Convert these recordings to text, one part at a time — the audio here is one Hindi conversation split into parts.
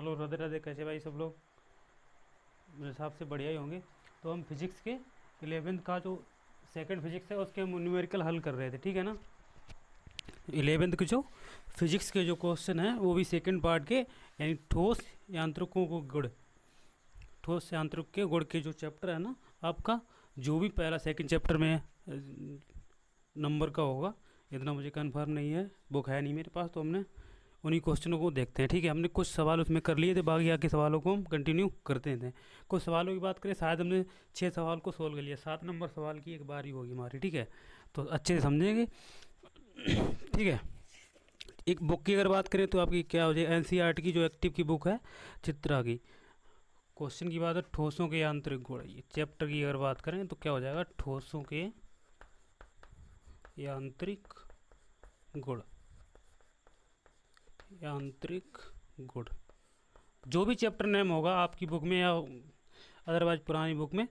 हेलो राधे राधे, कैसे भाई सब लोग? मेरे हिसाब से बढ़िया ही होंगे। तो हम फिजिक्स के 11th का जो सेकंड फिजिक्स है उसके हम न्यूमेरिकल हल कर रहे थे, ठीक है ना। 11th के जो फिजिक्स के जो क्वेश्चन है वो भी सेकंड पार्ट के, यानी ठोस यांत्रिकों को गुण, ठोस यांत्रिक के गुण के जो चैप्टर है ना आपका, जो भी पहला सेकंड चैप्टर में नंबर का होगा, इतना मुझे कंफर्म नहीं है, बुक है नहीं मेरे पास, तो हमने उन्हीं क्वेश्चनों को देखते हैं, ठीक है। हमने कुछ सवाल उसमें कर लिए थे, बाकी आके सवालों को हम कंटिन्यू करते थे। कुछ सवालों की बात करें, शायद हमने 6 सवाल को सोल्व कर लिया, 7 नंबर सवाल की एक बारी होगी हमारी, ठीक है। तो अच्छे से समझेंगे, ठीक है। एक बुक की अगर बात करें तो आपकी क्या हो जाए, एनसीईआरटी की जो एक्टिव की बुक है चित्रा की। क्वेश्चन की बात है ठोसों के यांत्रिक गुण, ये चैप्टर की अगर बात करें तो क्या हो जाएगा, ठोसों के यांत्रिक गुण, यांत्रिक गुण। जो भी चैप्टर नेम होगा आपकी बुक में या अदरवाइज पुरानी बुक में,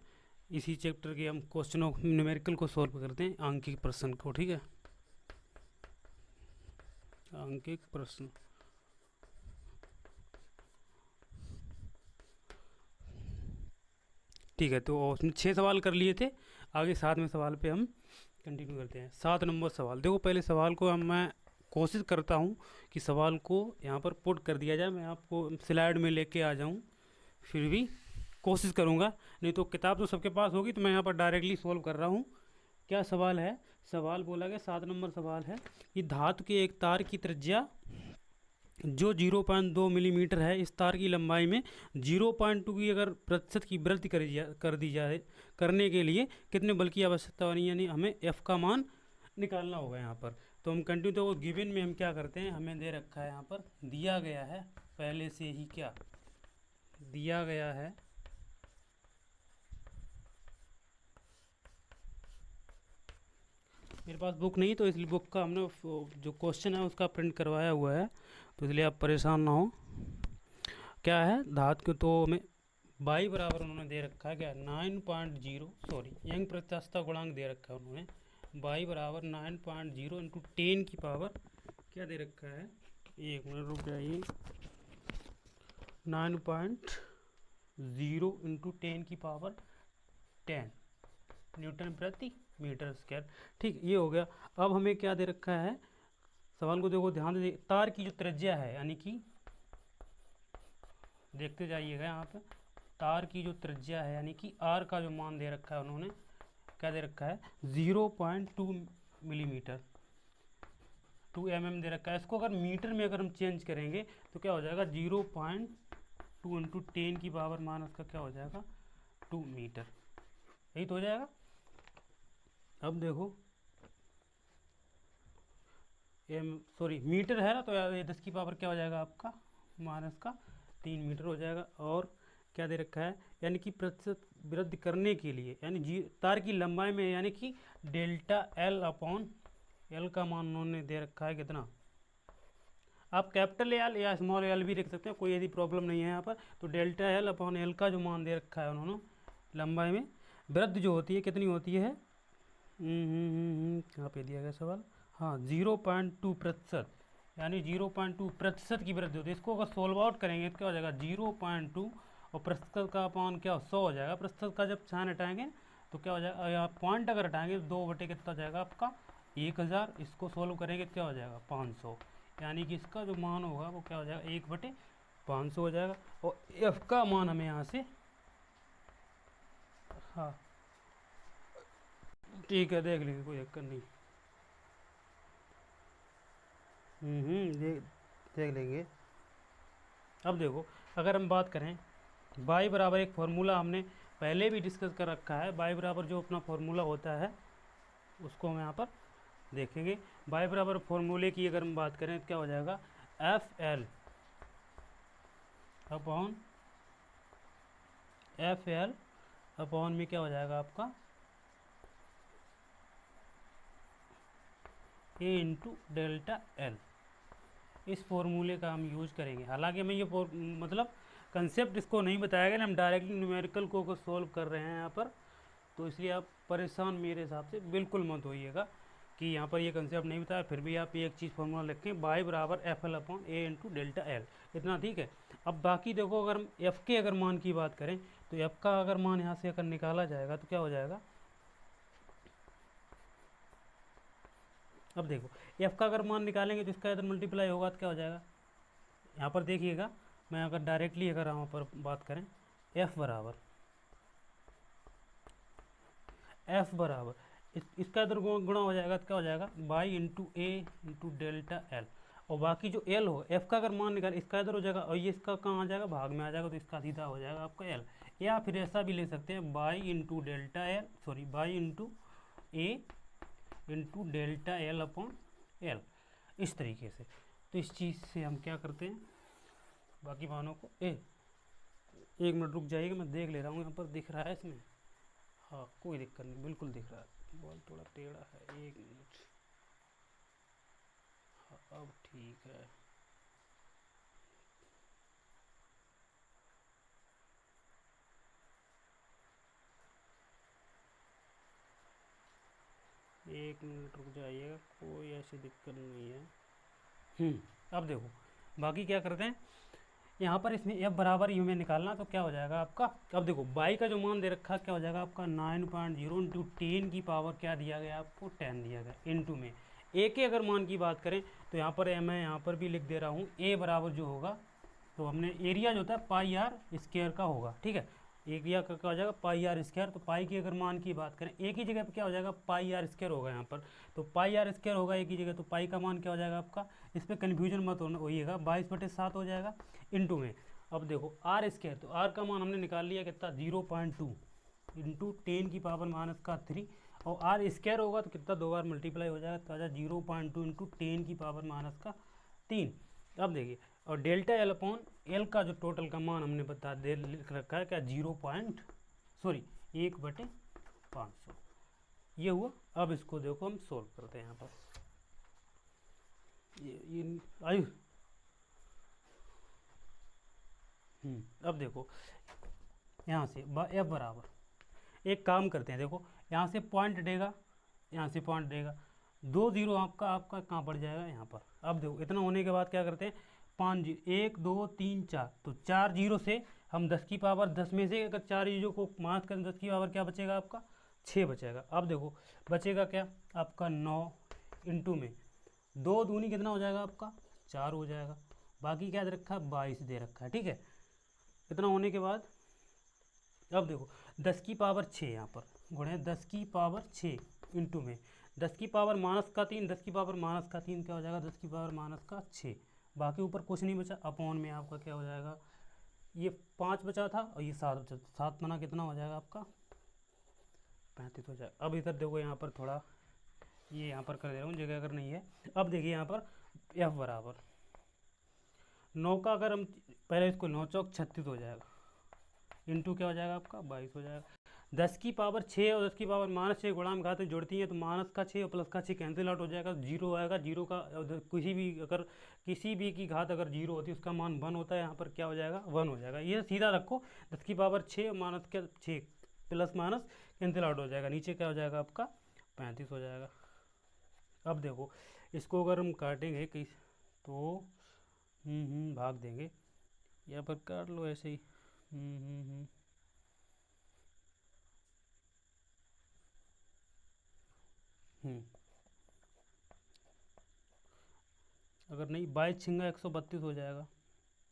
इसी चैप्टर के हम क्वेश्चनों न्यूमेरिकल को सॉल्व करते हैं, आंकिक प्रश्न को, ठीक है। आंकिक प्रश्न, ठीक है। तो उसमें 6 सवाल कर लिए थे, आगे 7वें सवाल पे हम कंटिन्यू करते हैं। 7 नंबर सवाल देखो, पहले सवाल को मैं कोशिश करता हूँ कि सवाल को यहाँ पर पुट कर दिया जाए, मैं आपको स्लाइड में लेके आ जाऊँ, फिर भी कोशिश करूँगा, नहीं तो किताब तो सबके पास होगी, तो मैं यहाँ पर डायरेक्टली सोल्व कर रहा हूँ। क्या सवाल है, सवाल बोला गया 7 नंबर सवाल है कि धातु के एक तार की त्रिज्या जो 0.2 मिलीमीटर है, इस तार की लंबाई में 0.2 की अगर प्रतिशत की वृद्धि कर दी जाए, करने के लिए कितने बल की आवश्यकता बनी, यानी हमें एफ का मान निकालना होगा यहाँ पर। तो हम कंटिन्यू, तो गिवन में हम क्या करते हैं, हमें दे रखा है यहाँ पर, दिया गया है पहले से ही, क्या दिया गया है, मेरे पास बुक नहीं तो इसलिए बुक का हमने जो क्वेश्चन है उसका प्रिंट करवाया हुआ है, तो इसलिए आप परेशान ना हो। क्या है, धातु को तो हमें बाई बराबर उन्होंने दे रखा है क्या, 9.0, सॉरी यंग प्रत्यास्थता गुणांक दे रखा है उन्होंने, बाई बराबर 9.0 इंटू 10 की पावर क्या दे रखा है, 1 मिनट रुक जाइए, 9.0 इंटू 10 की पावर 10 न्यूटन प्रति मीटर स्क्वायर, ठीक, ये हो गया। अब हमें क्या दे रखा है, सवाल को देखो ध्यान से, तार की जो त्रिज्या है, यानी कि देखते जाइएगा यहाँ पे, तार की जो त्रिज्या है, यानी कि आर का जो मान दे रखा है उन्होंने, क्या दे रखा है, 0.2 मिलीमीटर, 2 mm दे रखा है। इसको अगर मीटर में अगर हम चेंज करेंगे तो क्या हो जाएगा, 0.2 इंटू 10 की पावर मान उसका क्या हो जाएगा, 2 मीटर, यही तो हो जाएगा। अब देखो सॉरी मीटर है ना, तो ये 10 की पावर क्या हो जाएगा आपका, माइनस का 3 मीटर हो जाएगा। और क्या दे रखा है, यानी कि प्रतिशत वृद्धि करने के लिए, यानी तार की लंबाई में, यानी कि डेल्टा एल अपॉन एल का मान उन्होंने दे रखा है कितना, आप कैपिटल एल या स्मॉल एल भी लिख सकते हैं, कोई यदि प्रॉब्लम नहीं है यहाँ पर। तो डेल्टा एल अपॉन एल का जो मान दे रखा है उन्होंने, लंबाई में वृद्धि जो होती है कितनी होती है, कहाँ पे दिया गया सवाल, हाँ 0.2 प्रतिशत, यानी 0.2 प्रतिशत की वृद्धि होती है। इसको अगर सोल्व आउट करेंगे तो क्या हो जाएगा, 0.2 और प्रतिशत का अपान क्या 100 हो जाएगा। प्रतिशत का जब साइन हटाएंगे तो क्या हो जाएगा, या पॉइंट अगर हटाएंगे 2 बटे कितना हो जाएगा आपका 1000, इसको सोल्व करेंगे तो क्या हो जाएगा 500, यानी कि इसका जो मान होगा वो क्या हो जाएगा 1/500 हो जाएगा। और एफ का मान हमें यहाँ से, हाँ ठीक है देख लेंगे, कोई दिक्कत नहीं, देख देख लेंगे। अब देखो, अगर हम बात करें बाई बराबर, एक फार्मूला हमने पहले भी डिस्कस कर रखा है, बाई बराबर जो अपना फार्मूला होता है उसको हम यहाँ पर देखेंगे। बाई बराबर फार्मूले की अगर हम बात करें तो क्या हो जाएगा, F L upon F L upon में क्या हो जाएगा आपका ए इंटू डेल्टा एल, इस फॉर्मूले का हम यूज करेंगे। हालांकि हमें ये मतलब कंसेप्ट इसको नहीं बताया गया, हम डायरेक्टली न्यूमेरिकल को सॉल्व कर रहे हैं यहाँ पर, तो इसलिए आप परेशान मेरे हिसाब से बिल्कुल मत होइएगा कि यहाँ पर ये कंसेप्ट नहीं बताया, फिर भी आप एक चीज़ फॉर्मूला लिखें, बाई बराबर एफ एल अपॉन ए इंटू डेल्टा एल, इतना ठीक है। अब बाकी देखो, अगर हम एफ के अगर मान की बात करें तो एफ का अगर मान यहाँ से अगर निकाला जाएगा तो क्या हो जाएगा, अब देखो एफ का अगर मान निकालेंगे तो इसका इधर मल्टीप्लाई होगा तो क्या हो जाएगा, यहाँ पर देखिएगा, मैं अगर डायरेक्टली अगर यहाँ पर बात करें, एफ बराबर इसका इधर गुणा हो जाएगा तो क्या हो जाएगा, by into A into delta L, और बाकी जो एल हो एफ का अगर मान निकाल इसका इधर हो जाएगा, और ये इसका कहाँ आ जाएगा, भाग में आ जाएगा, तो इसका सीधा हो जाएगा आपका एल। या फिर ऐसा भी ले सकते हैं, by into delta L, sorry by into A into delta L upon L, इस तरीके से। तो इस चीज़ से हम क्या करते हैं, बाकी मानों को एक मिनट रुक जाइएगा, मैं देख ले रहा हूँ यहाँ पर दिख रहा है इसमें, हाँ कोई दिक्कत नहीं, बिल्कुल दिख रहा है, बॉल थोड़ा टेढ़ा है, एक मिनट, हाँ अब ठीक है। एक मिनट रुक जाइएगा, कोई ऐसी दिक्कत नहीं है। अब देखो बाकी क्या करते हैं, यहाँ पर इसमें एफ बराबर यू में निकालना, तो क्या हो जाएगा आपका, अब देखो बाई का जो मान दे रखा क्या हो जाएगा आपका 9.0 इंटू 10 की पावर क्या दिया गया आपको, 10 दिया गया, इंटू में ए के अगर मान की बात करें तो यहाँ पर मैं यहाँ पर भी लिख दे रहा हूँ, ए बराबर जो होगा, तो हमने एरिया जो होता है पाई आर स्क्वायर का होगा, ठीक है, एरिया का क्या हो जाएगा पाई आर स्क्वायर, तो पाई की अगर मान की बात करें एक ही जगह पे क्या हो जाएगा, पाई आर स्क्वायर होगा यहाँ पर, तो पाई आर स्क्वायर होगा एक ही जगह, तो पाई का मान क्या हो जाएगा आपका, इस पर कन्फ्यूजन मत होइएगा, 22/7 हो जाएगा, इंटू में, अब देखो आर स्क्वायर, तो आर का मान हमने निकाल लिया कितना 0.2 इंटू 10 की पावर माइनस का 3, और आर स्क्वायर होगा तो कितना 2 बार मल्टीप्लाई हो जाएगा, तो आ जाए 0.2 इंटू 10 की पावर माइनस का 3। अब देखिए, और डेल्टा एल अपॉन एल का जो टोटल का मान हमने बता दे लिख रखा है क्या, 1/500 ये हुआ। अब इसको देखो हम सोल्व करते हैं यहाँ पर, ये आयु, अब देखो यहाँ से एफ बराबर, एक काम करते हैं, देखो यहाँ से पॉइंट देगा, यहाँ से पॉइंट देगा, 2 जीरो आपका कहाँ पड़ जाएगा यहाँ पर। अब देखो इतना होने के बाद क्या करते हैं, 5 1 2 3 4, तो 4 जीरो से हम 10 की पावर 10 में से अगर 4 जीरो को माइनस करें 10 की पावर क्या बचेगा आपका, 6 बचेगा। अब देखो बचेगा क्या आपका 9 इंटू में 2 दूनी कितना हो जाएगा आपका 4 हो जाएगा, बाकी क्या दे रखा है 22 दे रखा है, ठीक है। इतना होने के बाद अब देखो 10 की पावर 6 यहाँ पर गुणे 10 की पावर 6 इंटू में 10 की पावर माइनस का 3, 10 की पावर माइनस का 3 क्या हो जाएगा, 10 की पावर माइनस का 6, बाकी ऊपर कुछ नहीं बचा, अपॉन में आपका क्या हो जाएगा, ये 5 बचा था और ये 7 बचा, 7 मना कितना हो जाएगा आपका 35 हो जाएगा। अब इधर देखो यहाँ पर थोड़ा ये यहाँ पर कर दे रहा हूँ जगह अगर नहीं है। अब देखिए यहाँ पर एफ बराबर 9 का अगर हम पहले इसको 9 चौक 36 हो जाएगा, इंटू क्या हो जाएगा आपका 22 हो जाएगा। 10 की पावर 6 और 10 की पावर माइनस 6 गुणा में घातें जोड़ती हैं तो माइनस का 6 और प्लस का 6 कैंसिल आउट हो जाएगा, जीरो आएगा, जीरो का किसी भी की घात अगर जीरो होती है उसका मान 1 होता है, यहाँ पर क्या हो जाएगा 1 हो जाएगा। ये सीधा रखो, 10 की पावर 6 और माइनस का 6 प्लस माइनस कैंसिल आउट हो जाएगा, नीचे क्या हो जाएगा आपका 35 हो जाएगा। अब देखो इसको अगर हम काटेंगे किस तो भाग देंगे, यहाँ पर काट लो ऐसे ही, अगर नहीं 22 छिंगा 132 हो जाएगा,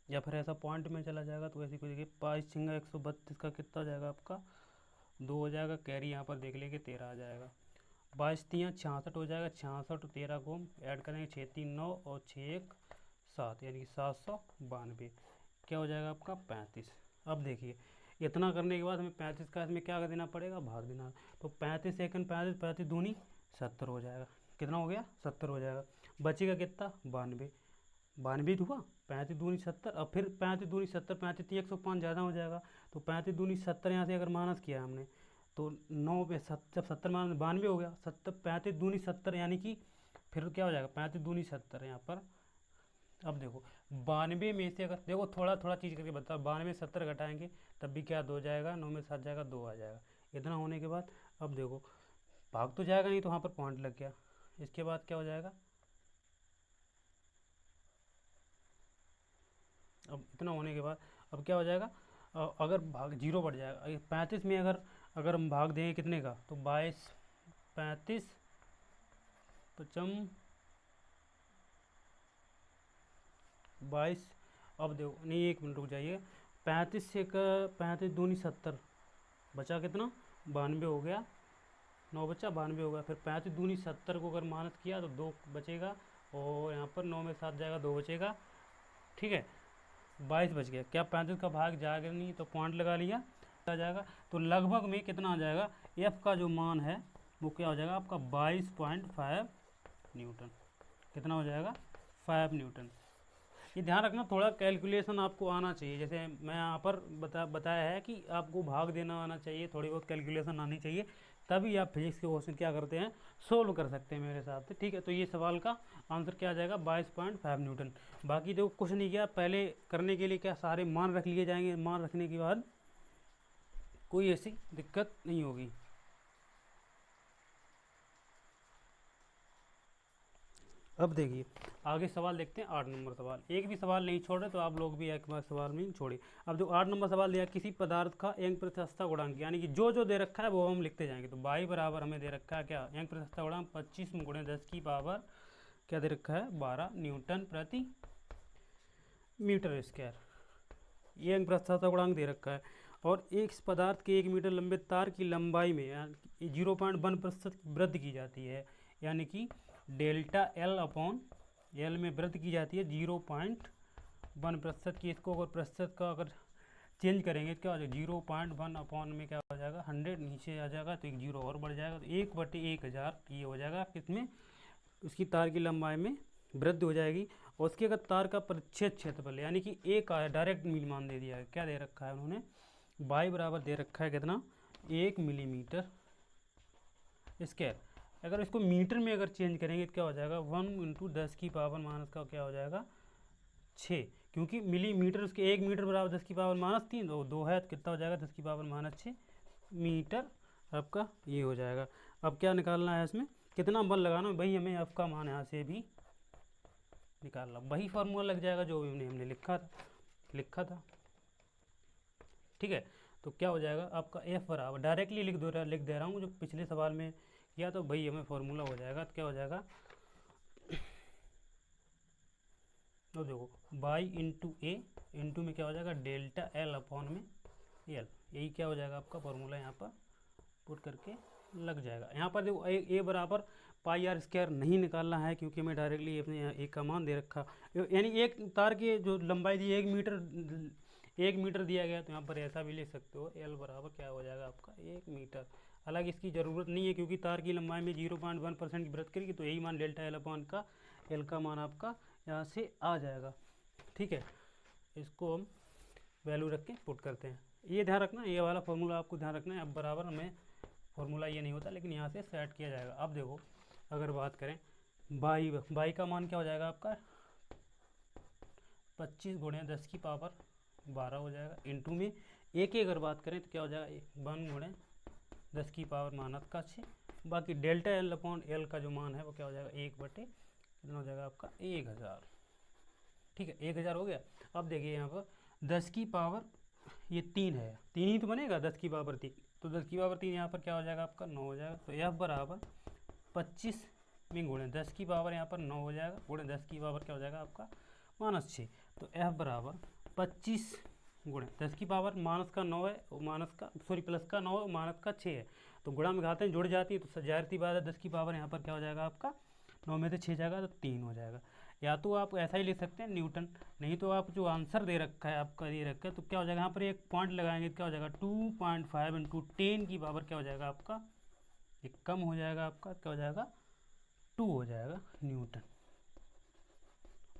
या फिर ऐसा पॉइंट में चला जाएगा तो ऐसी कोई देखिए 22 छिंगा 132 का कितना हो जाएगा आपका 2 हो जाएगा, कैरी यहाँ पर देख लेंगे 13 आ जाएगा, 22 3 66 हो जाएगा, 66 13 को हम ऐड करेंगे 6 3 9 और 6 1 7 यानी कि 792 क्या हो जाएगा आपका 35। अब देखिए इतना करने के बाद हमें 35 का इसमें क्या कर देना पड़ेगा भाग देना, तो 35 सेकंड 35 35 दूनी 70 हो जाएगा, कितना हो गया 70 हो जाएगा, बचेगा कितना 92 92 हुआ, 35 दूनी 70, और फिर 35 दूनी 70 35 3 105 ज़्यादा हो जाएगा, तो 35 दूनी 70 यहाँ से अगर माइनस किया हमने तो 9 पे जब 70 माइनस 92 हो गया, 70 35 दूनी 70 यानी कि फिर क्या हो जाएगा 35 दूनी 70 यहाँ पर। अब देखो 92 में से अगर देखो थोड़ा थोड़ा चीज़ करके बताओ, 92 में 70 घटाएंगे तब भी क्या 2 जाएगा, 9 में 7 जाएगा 2 आ जाएगा। इतना होने के बाद अब देखो भाग तो जाएगा नहीं तो वहाँ पर पॉइंट लग गया, इसके बाद क्या हो जाएगा अब इतना होने के बाद अब क्या हो जाएगा, अगर भाग 0 बढ़ जाएगा 35 में, अगर अगर हम भाग देंगे कितने का, तो 22 35 पचम 22। अब देखो नहीं, 1 मिनट रुक जाइए, 35 से का 35 दूनी 70, बचा कितना 92 हो गया, 9 बचा 92 हो गया। फिर 35 दूनी 70 को अगर माइनस किया तो 2 बचेगा, और यहाँ पर 9 में 7 जाएगा 2 बचेगा, ठीक है 22 बच गया। क्या 35 का भाग जाएगा नहीं, तो पॉइंट लगा लिया आ जाएगा। तो लगभग में कितना आ जाएगा, एफ का जो मान है वो क्या हो जाएगा आपका 22.5 न्यूटन। कितना हो जाएगा 5 न्यूटन। ये ध्यान रखना, थोड़ा कैलकुलेशन आपको आना चाहिए, जैसे मैं यहाँ पर बताया है कि आपको भाग देना आना चाहिए, थोड़ी बहुत कैलकुलेशन आनी चाहिए, तभी आप फिजिक्स के क्वेश्चन क्या करते हैं सोल्व कर सकते हैं मेरे हिसाब से, ठीक है। तो ये सवाल का आंसर क्या आ जाएगा 22.5 न्यूटन। बाकी देखो कुछ नहीं किया, पहले करने के लिए क्या सारे मान रख लिए जाएंगे, मान रखने के बाद कोई ऐसी दिक्कत नहीं होगी। अब देखिए आगे सवाल देखते हैं 8 नंबर सवाल। एक भी सवाल नहीं छोड़ रहे, तो आप लोग भी एक बार सवाल में छोड़िए। अब जो 8 नंबर सवाल दिया, किसी पदार्थ का यंग प्रतिस्थता गुणांक, यानी कि जो जो दे रखा है वो हम लिखते जाएंगे। तो बाई बराबर हमें दे रखा है क्या, यंग प्रतिस्थता गुणांक 25 × 10 की पावर क्या दे रखा है 12 न्यूटन प्रति मीटर स्क्वायर, ये यंग प्रतिस्थता गुणांक दे रखा है। और एक पदार्थ के 1 मीटर लंबे तार की लंबाई में 0.1% वृद्धि की जाती है, यानी कि डेल्टा एल अपॉन एल में वृद्धि की जाती है 0.1% की। इसको अगर प्रतिशत का अगर चेंज करेंगे तो क्या हो जाएगा 0.1 अपॉन में क्या हो जाएगा 100 नीचे आ जाएगा, तो एक जीरो और बढ़ जाएगा, तो 1/1000 ये हो जाएगा किसमें, उसकी तार की लंबाई में वृद्धि हो जाएगी। और उसके अगर तार का परिच्छेद क्षेत्रफल, यानी कि एक आया डायरेक्ट मील मान दे दिया है, क्या दे रखा है उन्होंने बाई बराबर दे रखा है कितना 1 मिलीमीटर स्क्वायर। अगर इसको मीटर में अगर चेंज करेंगे तो क्या हो जाएगा 1 × 10 की पावर माइनस का क्या हो जाएगा 6, क्योंकि मिलीमीटर उसके 1 मीटर बराबर 10 की पावर माइनस 3, तो 2 है, तो कितना हो जाएगा 10 की पावर माइनस 6 मीटर आपका ये हो जाएगा। अब क्या निकालना है इसमें, कितना बल लगाना है भाई, हमें आपका मान यहाँ से भी निकालना, वही फार्मूला लग जाएगा जो हमने लिखा था, ठीक है। तो क्या हो जाएगा आपका एफ बराबर डायरेक्टली लिख दे रहा हूँ, जो पिछले सवाल में किया तो भाई हमें फॉर्मूला हो जाएगा, तो क्या हो जाएगा तो देखो बाई इंटू ए इंटू में क्या हो जाएगा डेल्टा एल अपॉन में एल, यही क्या हो जाएगा आपका फॉर्मूला यहाँ पर पुट करके लग जाएगा। यहाँ पर देखो ए बराबर पाई आर स्क्वायर नहीं निकालना है, क्योंकि हमें डायरेक्टली अपने यहाँ ए का मान दे रखा, यानी एक तार की जो लंबाई दी 1 मीटर दिया गया, तो यहाँ पर ऐसा भी ले सकते हो एल बराबर क्या हो जाएगा आपका 1 मीटर। हालांकि इसकी ज़रूरत नहीं है, क्योंकि तार की लंबाई में 0.1% की वृद्धि करेगी, तो यही मान डेल्टा एल अपॉन का एल का मान आपका यहाँ से आ जाएगा, ठीक है। इसको हम वैल्यू रख के पुट करते हैं। ये ध्यान रखना, ये वाला फॉर्मूला आपको ध्यान रखना है। अब बराबर हमें फॉर्मूला ये नहीं होता, लेकिन यहाँ से सेट किया जाएगा। अब देखो अगर बात करें बाई का मान क्या हो जाएगा आपका 25 × 10 की पावर 12 हो जाएगा, इंटू में ए की अगर बात करें तो क्या हो जाएगा 1 × 10 की पावर माइनस का 6, बाकी डेल्टा एल अपॉन एल का जो मान है वो क्या हो जाएगा 1/, कितना हो जाएगा आपका 1000, ठीक है 1000 हो गया। अब देखिए यहाँ पर 10 की पावर ये 3 है, 3 ही तो बनेगा 10 की पावर 3, तो 10 की पावर 3 यहाँ पर क्या हो जाएगा आपका 9 हो जाएगा। तो एफ बराबर 25 में गुणे 10 की पावर यहाँ पर 9 हो जाएगा, गुणे 10 की पावर क्या हो जाएगा आपका -6। तो एफ बराबर 25 गुणे 10 की पावर माइनस का 9 है, प्लस का 9 है, माइनस का 6 है, तो गुणा में घातें जुड़ जाती है, तो जाहिर सी बात है 10 की पावर यहाँ पर क्या हो जाएगा आपका 9 में से 6 जाएगा तो 3 हो जाएगा। या तो आप ऐसा ही ले सकते हैं न्यूटन, नहीं तो आप जो आंसर दे रखा है आपका ये रखा है, तो क्या हो जाएगा यहाँ पर एक पॉइंट लगाएंगे तो क्या हो जाएगा 2.5 × 10 की पावर क्या हो जाएगा आपका एक कम हो जाएगा, आपका क्या हो जाएगा 2 हो जाएगा न्यूटन।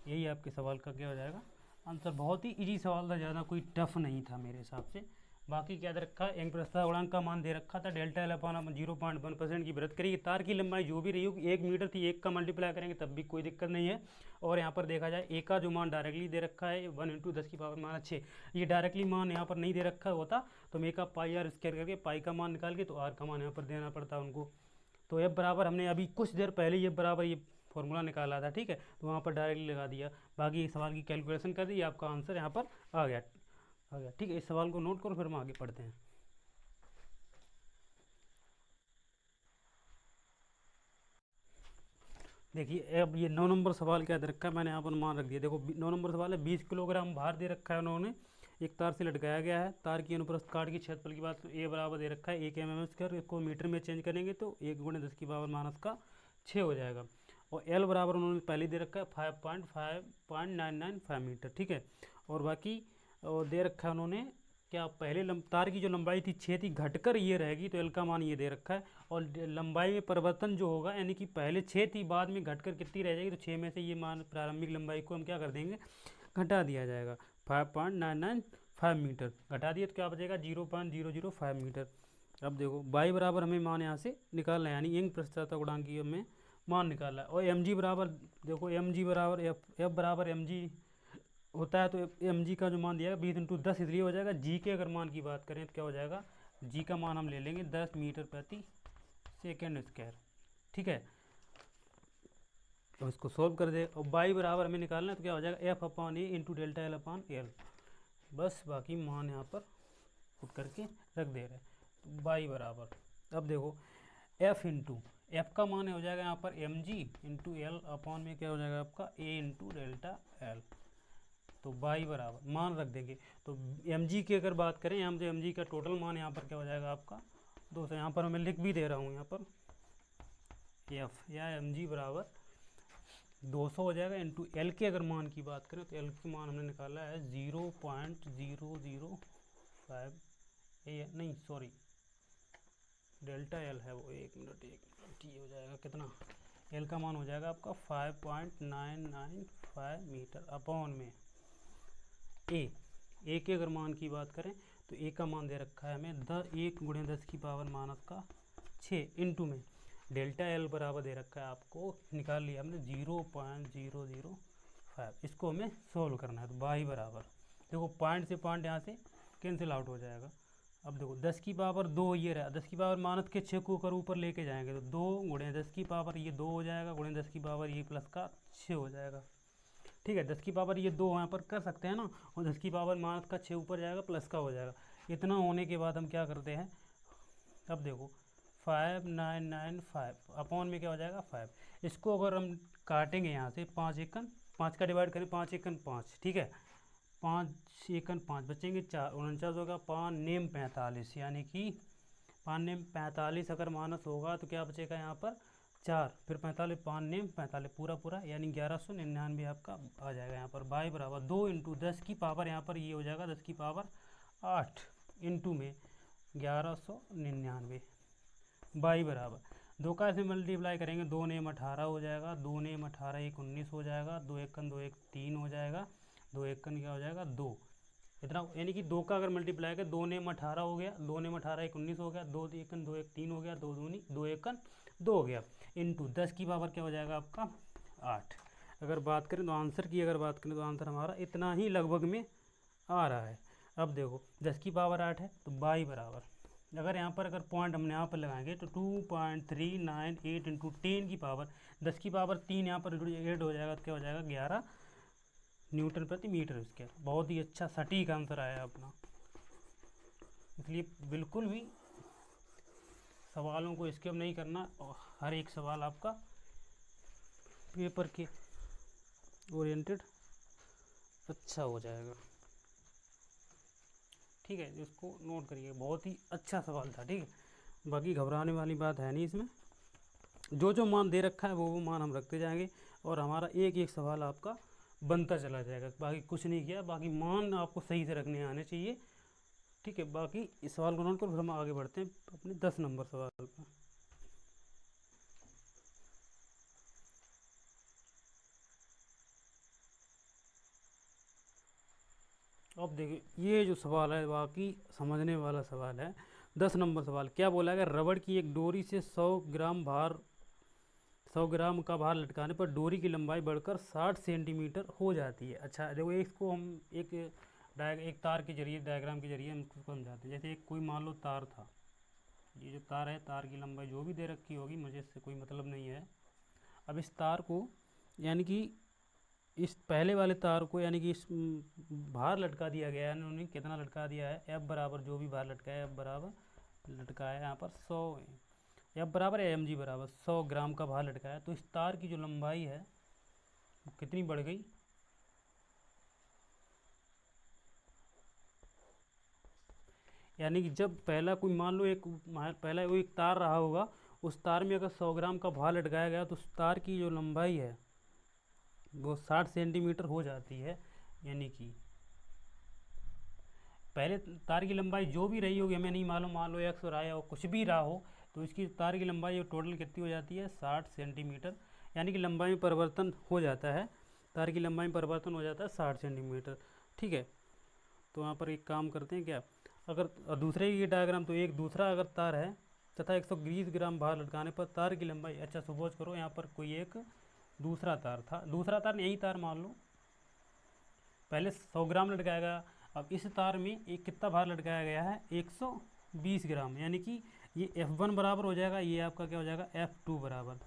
यही आपके सवाल का क्या हो जाएगा आंसर। बहुत ही इजी सवाल था, ज़्यादा कोई टफ नहीं था मेरे हिसाब से। बाकी क्या दे रखा है यंग प्रतिस्थता गुणांक का मान दे रखा था डेल्टा एल अपॉन 0.1% की वृद्धि करेगी, तार की लंबाई जो भी रही होगी 1 मीटर थी, 1 का मल्टीप्लाई करेंगे तब भी कोई दिक्कत नहीं है। और यहाँ पर देखा जाए ए का जो मान डायरेक्टली दे रखा है 1 × 10 की पावर -6, ये डायरेक्टली मान यहाँ पर नहीं दे रखा होता तो हम ए का पाई आर स्क्वायर करके पाई का मान निकाल के तो आर का मान यहाँ पर देना पड़ता उनको। तो एफ बराबर हमने अभी कुछ देर पहले ये बराबर ये फॉर्मूला निकाला था, ठीक है, तो वहाँ पर डायरेक्टली लगा दिया, बाकी सवाल की कैलकुलेशन कर दी, आपका आंसर यहाँ पर आ गया, ठीक है। इस सवाल को नोट करो, फिर हम आगे पढ़ते हैं। देखिए अब ये 9 नंबर सवाल क्या दे रखा है, मैंने यहाँ पर मान रख दिया। देखो 9 नंबर सवाल है, 20 किलोग्राम भार दे रखा है उन्होंने, एक तार से लटकाया गया है। तार की अनुप्रस्थ काट की क्षेत्रफल की बात ए बराबर दे रखा है 1 mm², इसको मीटर में चेंज करेंगे तो 1 × 10⁻⁻⁶ हो जाएगा। और एल बराबर उन्होंने पहले दे रखा है 5.995 मीटर, ठीक है। और बाकी दे रखा है उन्होंने क्या, पहले तार की जो लंबाई थी 6 थी, घटकर ये रहेगी, तो एल का मान ये दे रखा है। और लंबाई में परिवर्तन जो होगा, यानी कि पहले 6 थी, बाद में घटकर कितनी रह जाएगी, तो 6 में से ये मान प्रारंभिक लंबाई को हम क्या कर देंगे, घटा दिया जाएगा। 5.995 मीटर घटा दिए तो क्या बचेगा, 0.005 मीटर। अब देखो बाई बराबर हमें मान यहाँ से निकालना है, यानी इंग पृष्ठता गुणांक की हमें मान निकालना है। और एम जी बराबर, देखो एम जी बराबर एफ बराबर एम जी होता है, तो एम जी का जो मान दिया है 20 × 10 इसलिए हो जाएगा। जी के अगर मान की बात करें तो क्या हो जाएगा, जी का मान हम ले लेंगे 10 मीटर प्रति सेकेंड स्क्वायर, ठीक है। तो इसको सोल्व कर दे, और बाई बराबर हमें निकालना है, तो क्या हो जाएगा F/A × ΔL/L, बस बाकी मान यहाँ पर पुट करके रख दे रहे हैं। तो बाई बराबर, अब देखो एफ का मान हो जाएगा यहाँ पर एम जी × एल अपॉन में क्या हो जाएगा आपका ए × ΔL, तो बाई बराबर मान रख देंगे। तो एम जी की अगर बात करें, हम तो एम जी का टोटल मान यहाँ पर क्या हो जाएगा आपका 200, यहाँ पर मैं लिख भी दे रहा हूँ, यहाँ पर एफ या एम जी बराबर 200 हो जाएगा। इंटू एल के अगर मान की बात करें तो एल के मान हमने निकाला है 0.005, नहीं सॉरी डेल्टा एल है वो, एक मिनट ये हो जाएगा कितना, एल का मान हो जाएगा आपका 5.995 मीटर अपॉन में ए के अगर मान की बात करें तो ए का मान दे रखा है हमें 1 × 10⁻⁶ इंटू में डेल्टा एल बराबर दे रखा है आपको, निकाल लिया हमने 0.005। इसको हमें सोल्व करना है, तो बाई बराबर देखो पॉइंट से पॉइंट यहाँ से कैंसिल आउट हो जाएगा। अब देखो 10⁻2 ये रहा, 10⁻⁻⁻ के 6 को ऊपर लेके जाएंगे तो 2 × 10⁻⁻ ये 2 हो जाएगा, × 10⁻⁻ ये प्लस का 6 हो जाएगा, ठीक है। 10⁻⁻ ये 2 यहाँ पर कर सकते हैं ना, और 10⁻⁻ का 6 ऊपर जाएगा प्लस का हो जाएगा। इतना होने के बाद हम क्या करते हैं, अब देखो 5995 अपॉन में क्या हो जाएगा 5, इसको अगर हम काटेंगे यहाँ से 5 एकन 5 का डिवाइड करें, 5 एकन 5, ठीक है, 5 एकन 5 बचेंगे 4, 49 होगा, 5 नेम 45, यानी कि 5 नेम 45 अगर माइनस होगा तो क्या बचेगा यहाँ पर 4, फिर 45, 5 नेम 45 पूरा, यानी 1199 आपका आ जाएगा यहाँ पर। बाई बराबर 2 × 10⁻, यहाँ पर ये हो जाएगा 10⁻8 इंटू में 1199, बाई बराबर 2 का ऐसे मल्टीप्लाई करेंगे, 2 नेम 18 हो जाएगा, 2 नेम 18 1 19 हो जाएगा, 2 एकन 2 1 3 हो जाएगा, 2 एकन क्या हो जाएगा 2, इतना, यानी कि 2 का अगर मल्टीप्लाई करें 2 नेम 18 हो गया, 2 नेम 18 1 19 हो गया, 2 एकन 2 1 3 हो गया, 2 दूनी 2 एकन 2 हो गया, इंटू 10⁻ क्या हो जाएगा आपका 8। अगर बात करें तो आंसर की अगर बात करें तो आंसर हमारा इतना ही लगभग में आ रहा है। अब देखो 10⁻8 है तो बाई बराबर, अगर यहाँ पर अगर पॉइंट हमने यहाँ पर लगाएंगे तो 2.398 इंटू 10⁻, 10⁻3 यहाँ पर ऐड हो जाएगा तो क्या हो जाएगा 11 न्यूटन प्रति मीटर स्क्वायर। बहुत ही अच्छा सटीक आंसर आया अपना, इसलिए बिल्कुल भी सवालों को स्किप नहीं करना, और हर एक सवाल आपका पेपर के ओरिएंटेड अच्छा हो जाएगा, ठीक है। इसको नोट करिए, बहुत ही अच्छा सवाल था, ठीक है। बाकी घबराने वाली बात है नहीं इसमें, जो मान दे रखा है वो मान हम रखते जाएंगे, और हमारा एक एक सवाल आपका बनता चला जाएगा। बाकी कुछ नहीं किया, बाकी मान आपको सही से रखने आने चाहिए, ठीक है। बाकी इस सवाल को नोट कर फिर हम आगे बढ़ते हैं अपने 10 नंबर सवाल पर। अब देखिए ये जो सवाल है बाकी समझने वाला सवाल है। 10 नंबर सवाल क्या बोला है, रबड़ की एक डोरी से 100 ग्राम का भार लटकाने पर डोरी की लंबाई बढ़कर 60 सेंटीमीटर हो जाती है। अच्छा देखो इसको हम एक तार के जरिए, डायग्राम के जरिए हम इसको समझाते हैं। जैसे एक कोई मान लो तार था, ये जो तार है, तार की लंबाई जो भी दे रखी होगी, मुझे इससे कोई मतलब नहीं है। अब इस तार को यानी कि इस पहले वाले तार को यानी कि इस भार लटका दिया गया है, उन्होंने कितना लटका दिया है, एफ बराबर जो भी भार लटका है एफ बराबर लटका है यहाँ पर 100, एफ बराबर एम जी बराबर 100 ग्राम का भार लटका है। तो इस तार की जो लंबाई है वो कितनी बढ़ गई, यानी कि जब पहला कोई मान लो पहला वो एक तार रहा होगा, उस तार में अगर 100 ग्राम का भार लटकाया गया तो उस तार की जो लंबाई है वो 60 सेंटीमीटर हो जाती है। यानी कि पहले तार की लंबाई जो भी रही होगी हमें नहीं मालूम, मान लो एक्स रहा है और कुछ भी रहा हो, तो इसकी तार की लंबाई टोटल कितनी हो जाती है 60 सेंटीमीटर। यानी कि लंबाई में परिवर्तन हो जाता है, तार की लंबाई में परिवर्तन हो जाता है 60 सेंटीमीटर। ठीक है, तो वहाँ पर एक काम करते हैं क्या, अगर दूसरे की डायग्राम, तो एक दूसरा अगर तार है तथा 120 ग्राम भार लटकाने पर तार की लंबाई, अच्छा सपोज करो यहाँ पर कोई एक दूसरा तार था, दूसरा तार यही तार मान लो, पहले 100 ग्राम लटकाया गया, अब इस तार में एक कितना भार लटकाया गया है 120 ग्राम, यानी कि ये F1 बराबर हो जाएगा, ये आपका क्या हो जाएगा F2 बराबर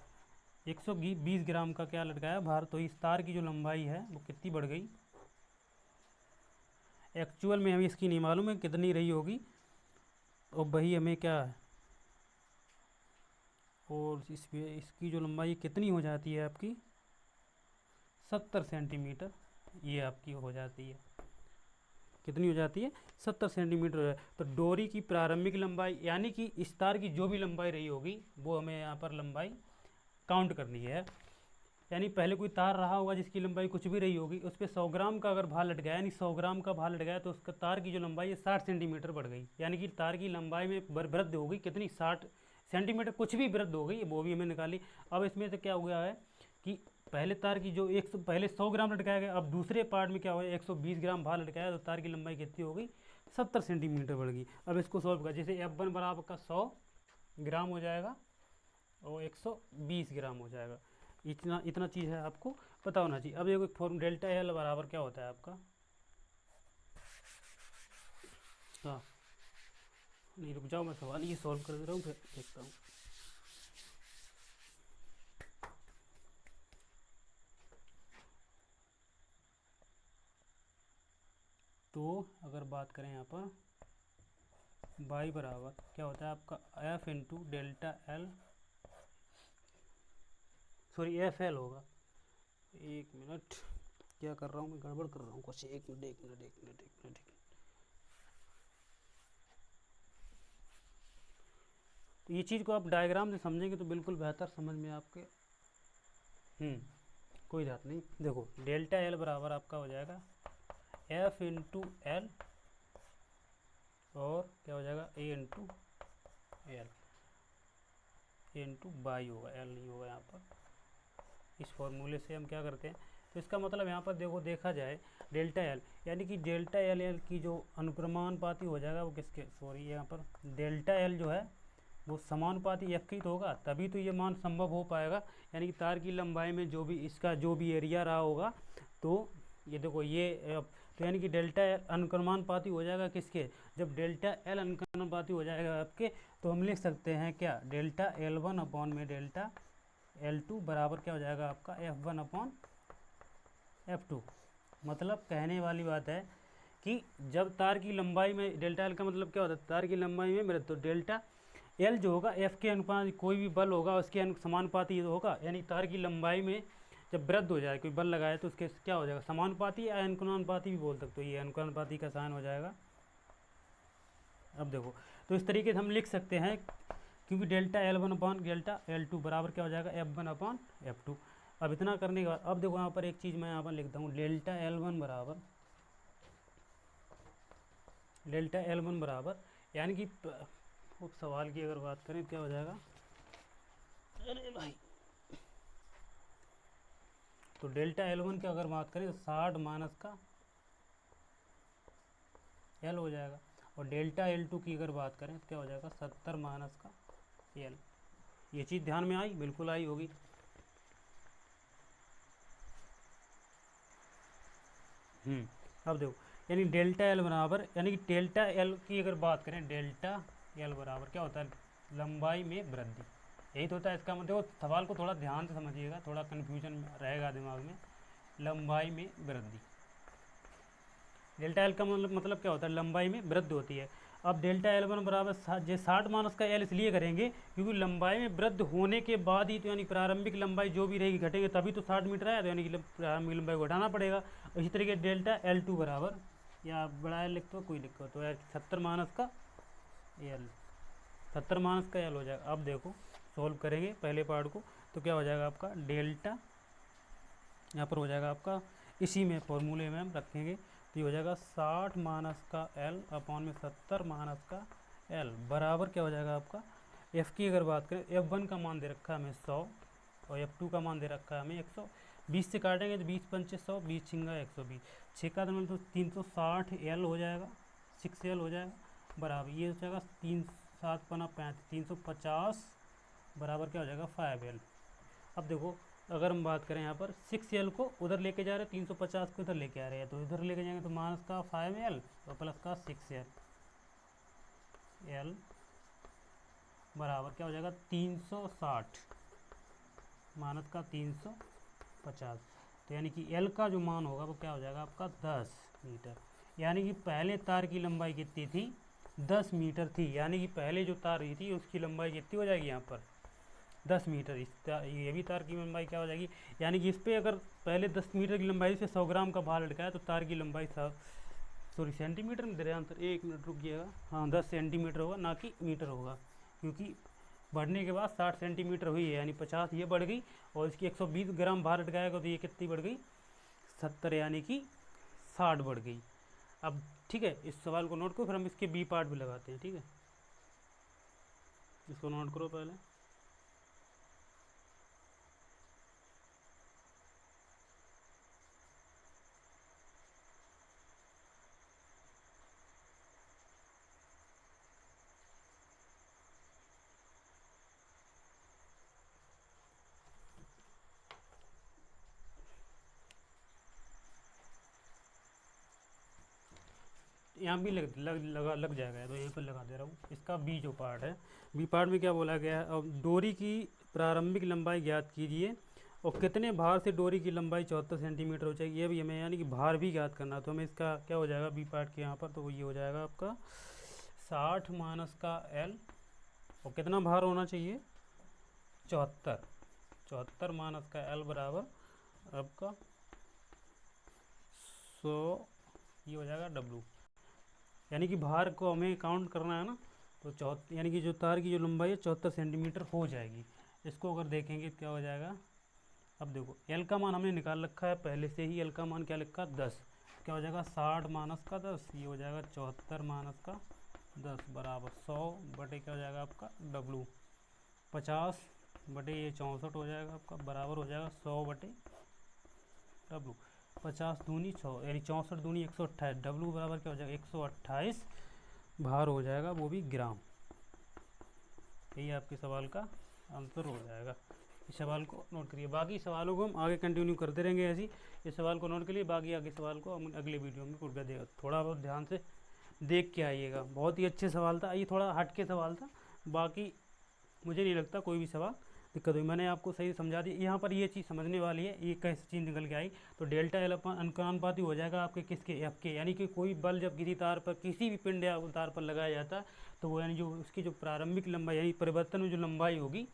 120 ग्राम का क्या लटकाया भार। तो इस तार की जो लंबाई है वो कितनी बढ़ गई, एक्चुअल में हमें इसकी नहीं मालूम है कितनी रही होगी, और वही हमें क्या है, और इसकी जो लंबाई कितनी हो जाती है आपकी 70 सेंटीमीटर, ये आपकी हो जाती है, कितनी हो जाती है 70 सेंटीमीटर है। तो डोरी की प्रारंभिक लंबाई यानी कि इस तार की जो भी लंबाई रही होगी वो हमें यहाँ पर लंबाई काउंट करनी है। यानी पहले कोई तार रहा होगा जिसकी लंबाई कुछ भी रही होगी, उस पर 100 ग्राम का अगर भार लट गया, यानी 100 ग्राम का भार लट गया, तो उसका तार की जो लंबाई है 60 सेंटीमीटर बढ़ गई, यानी कि तार की लंबाई में वृद्धि हो गई कितनी 60 सेंटीमीटर, कुछ भी वृद्धि हो गई, वो भी हमें निकाली। अब इसमें से क्या हुआ है कि पहले तार की जो पहले 100 ग्राम लटकाया गया, अब दूसरे पार्ट में क्या हुआ 120 ग्राम भार लटकाया, तो तार की लंबाई कितनी हो गई 70 सेंटीमीटर बढ़ गई। अब इसको सॉल्व कर, जैसे F1 बराबर का 100 ग्राम हो जाएगा और 120 ग्राम हो जाएगा, इतना इतना चीज़ है आपको पता होना चाहिए। अब एक फॉर्म डेल्टा एल बराबर क्या होता है आपका, हाँ नहीं रुक जाओ, मैं सवाल ये सॉल्व कर दे रहा हूँ फिर देखता हूँ। तो अगर बात करें यहाँ पर y बराबर क्या होता है आपका F into delta L, sorry F L होगा, एक मिनट क्या कर रहा हूँ मैं, गड़बड़ कर रहा हूँ कुछ, एक मिनट एक मिनट एक मिनट एक मिनट। तो ये चीज़ को आप डायग्राम से समझेंगे तो बिल्कुल बेहतर समझ में आपके, कोई बात नहीं। देखो डेल्टा एल बराबर आपका हो जाएगा एफ इंटू एल और क्या हो जाएगा A into L, A into by होगा, एल नहीं होगा यहाँ पर। इस फॉर्मूले से हम क्या करते हैं, तो इसका मतलब यहाँ पर देखो देखा जाए डेल्टा एल, यानी कि डेल्टा एल की जो अनुक्रमानुपाती हो जाएगा वो किसके, सॉरी यहाँ पर डेल्टा एल जो है वो समानुपाती एफ की तो होगा, तभी तो ये मान संभव हो पाएगा। यानी कि तार की लंबाई में जो भी इसका जो भी एरिया रहा होगा, तो ये देखो ये तो यानी कि डेल्टा एल अनुक्रमानुपाती हो जाएगा किसके, जब डेल्टा एल अनुक्रमानुपाती हो जाएगा आपके, तो हम लिख सकते हैं क्या डेल्टा एल वन अपॉन में डेल्टा एल टू बराबर क्या हो जाएगा आपका F one upon F to. मतलब कहने वाली बात है कि जब तार की लंबाई में डेल्टा एल का मतलब क्या होता है, तार की लंबाई में मेरे तो डेल्टा एल जो होगा एफ के अनुपात, कोई भी बल होगा उसके समानुपाती होगा, यानी तार की लंबाई में जब वृद्धि हो जाए, कोई बल लगाए तो उसके क्या हो जाएगा समानुपाती या अनुक्रमानुपाती भी बोल सकते हो, ये अनुक्रमानुपाती का साइन हो जाएगा। अब देखो तो इस तरीके से हम लिख सकते हैं, क्योंकि delta L one upon delta L two बराबर क्या हो जाएगा F one upon F two. अब इतना करने के बाद अब देखो यहाँ पर एक चीज़ मैं यहाँ पर लिखता हूँ, डेल्टा एल वन बराबर यानी कि उप सवाल की अगर बात करें क्या हो जाएगा, अरे भाई तो डेल्टा एल वन की अगर बात करें तो 60 माइनस का एल हो जाएगा, और डेल्टा एल टू की अगर बात करें तो क्या हो जाएगा 70 माइनस का एल। ये चीज़ ध्यान में आई, बिल्कुल आई होगी। अब देखो यानी डेल्टा एल बराबर यानी कि डेल्टा एल की अगर बात करें, डेल्टा एल बराबर क्या होता है लंबाई में वृद्धि, यही तो होता है इसका मतलब। सवाल को थोड़ा ध्यान से समझिएगा, थोड़ा कन्फ्यूजन रहेगा दिमाग में। लंबाई में वृद्धि, डेल्टा एल का मतलब क्या होता है, लंबाई में वृद्धि होती है। अब डेल्टा एल वन बराबर 60 माइनस का एल इसलिए करेंगे क्योंकि लंबाई में वृद्धि होने के बाद ही तो यानी प्रारंभिक लंबाई जो भी रहेगी घटेंगे तभी तो 60 मीटर आया, तो यानी कि प्रारंभिक लंबाई को घटाना पड़ेगा। इसी तरीके डेल्टा एल टू बराबर, या बड़ा एल लिखते हो कोई दिक्कत तो 70 माइनस का एल, 70 माइनस का एल हो जाएगा। अब देखो सोल्व करेंगे पहले पार्ट को, तो क्या हो जाएगा आपका डेल्टा, यहाँ पर हो जाएगा आपका इसी में फॉर्मूले में हम रखेंगे, तो ये हो जाएगा 60 माइनस का एल अपॉन में 70 माइनस का एल बराबर क्या हो जाएगा आपका, एफ़ की अगर बात करें F1 का मान दे रखा है हमें 100 और F2 का मान दे रखा है हमें 120 से काटेंगे तो 20 पंचे 100, 20 छिंगा 120, 6 का मतलब तो 360 एल हो जाएगा, 6 एल हो जाएगा बराबर ये हो जाएगा 3 7 पना 350 बराबर क्या हो जाएगा 5 एल। अब देखो अगर हम बात करें यहाँ पर 6 एल को उधर लेके जा रहे हैं, 350 को इधर लेके आ रहे हैं, तो इधर लेके जाएंगे तो माइनस का 5 एल और प्लस का 6 एल बराबर क्या हो जाएगा 360 माइनस का 350, तो यानी कि एल का जो मान होगा वो क्या हो जाएगा आपका 10 मीटर। यानी कि पहले तार की लंबाई कितनी थी, 10 मीटर थी, यानी कि पहले जो तार रही थी उसकी लंबाई कितनी हो जाएगी यहाँ पर 10 मीटर। ये भी तार की लंबाई क्या हो जाएगी, यानी कि इस पर अगर पहले 10 मीटर की लंबाई से 100 ग्राम का भार लटका है तो तार की लंबाई सॉरी सेंटीमीटर में दे रहे हैं आंसर, 1 मिनट रुकिएगा, हाँ 10 सेंटीमीटर होगा ना कि मीटर होगा, क्योंकि बढ़ने के बाद 60 सेंटीमीटर हुई है, यानी 50 ये बढ़ गई और इसकी 120 ग्राम भार लटकाएगा तो ये कितनी बढ़ गई 70, यानी कि 60 बढ़ गई। अब ठीक है, इस सवाल को नोट करो, फिर हम इसके बी पार्ट भी लगाते हैं। ठीक है, इसको नोट करो पहले। यहाँ भी लग जाएगा, तो यहीं पर लगा दे रहा हूँ। इसका बी जो पार्ट है, बी पार्ट में क्या बोला गया है, अब डोरी की प्रारंभिक लंबाई ज्ञात कीजिए और कितने भार से डोरी की लंबाई 74 सेंटीमीटर हो जाएगी, ये भी हमें यानी कि भार भी ज्ञात करना, तो हमें इसका क्या हो जाएगा बी पार्ट के यहाँ पर, तो ये हो जाएगा आपका 60 माइनस का एल और कितना भार होना चाहिए 74 माइनस का एल बराबर आपका 100, ये हो जाएगा डब्लू, यानी कि भार को हमें काउंट करना है ना, तो यानी कि जो तार की जो लंबाई है 74 सेंटीमीटर हो जाएगी। इसको अगर देखेंगे क्या हो जाएगा, अब देखो एल का मान हमने निकाल रखा है पहले से ही, एल का मान क्या लिखा 10, क्या हो जाएगा 60 माइनस का 10, ये हो जाएगा 74 माइनस का 10 बराबर 100 बटे क्या हो जाएगा आपका डब्लू, 50 बटे ये 64 हो जाएगा आपका बराबर हो जाएगा 100 बटे डब्लू, 50 दूनी 100 यानी 64 दूनी 128, डब्लू बराबर क्या हो जाएगा 128 भार हो जाएगा, वो भी ग्राम। यही आपके सवाल का आंसर हो जाएगा। इस सवाल को नोट करिए, बाकी सवालों को हम आगे कंटिन्यू करते रहेंगे ऐसे ही। इस सवाल को नोट करिए, बाकी आगे सवाल को हम अगले वीडियो में कर देगा, थोड़ा बहुत ध्यान से देख के आइएगा। बहुत ही अच्छे सवाल था, ये थोड़ा हट के सवाल था, बाकी मुझे नहीं लगता कोई भी सवाल दिक्कत हुई, मैंने आपको सही समझा दी। यहाँ पर ये चीज़ समझने वाली है, ये कैसी चीज़ निकल के आई, तो डेल्टा एल अनुपाती हो जाएगा आपके किसके एफ के, यानी कि कोई बल जब किसी तार पर किसी भी पिंड या तार पर लगाया जाता है तो वो यानी जो उसकी जो प्रारंभिक लंबाई यानी परिवर्तन में जो लंबाई होगी,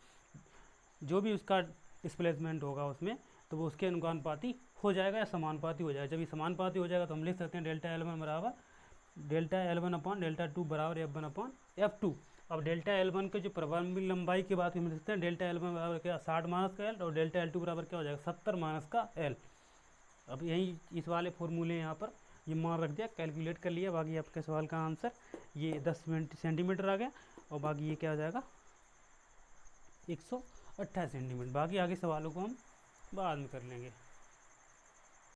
जो भी उसका डिस्प्लेसमेंट होगा उसमें, तो वो उसके अनुपाती हो जाएगा या समानुपाती हो जाएगा। जब ये समानुपाती हो जाएगा तो हम लिख सकते हैं डेल्टा एल वन बराबर delta L one upon delta two बराबर F one upon F two. अब डेल्टा एल वन के जो प्रारंभिक लंबाई की बात हम लिखते हैं, डेल्टा एल वन बराबर क्या 60 माइनस का एल और डेल्टा एल टू बराबर क्या हो जाएगा 70 माइनस का एल। अब यही इस वाले फॉर्मूले यहाँ पर ये मान रख दिया, कैलकुलेट कर लिया, बाकी आपके सवाल का आंसर ये 10 सेंटीमीटर आ गया और बाकी ये क्या हो जाएगा 128 सेंटीमीटर। बाकी आगे सवालों को हम बाद में कर लेंगे।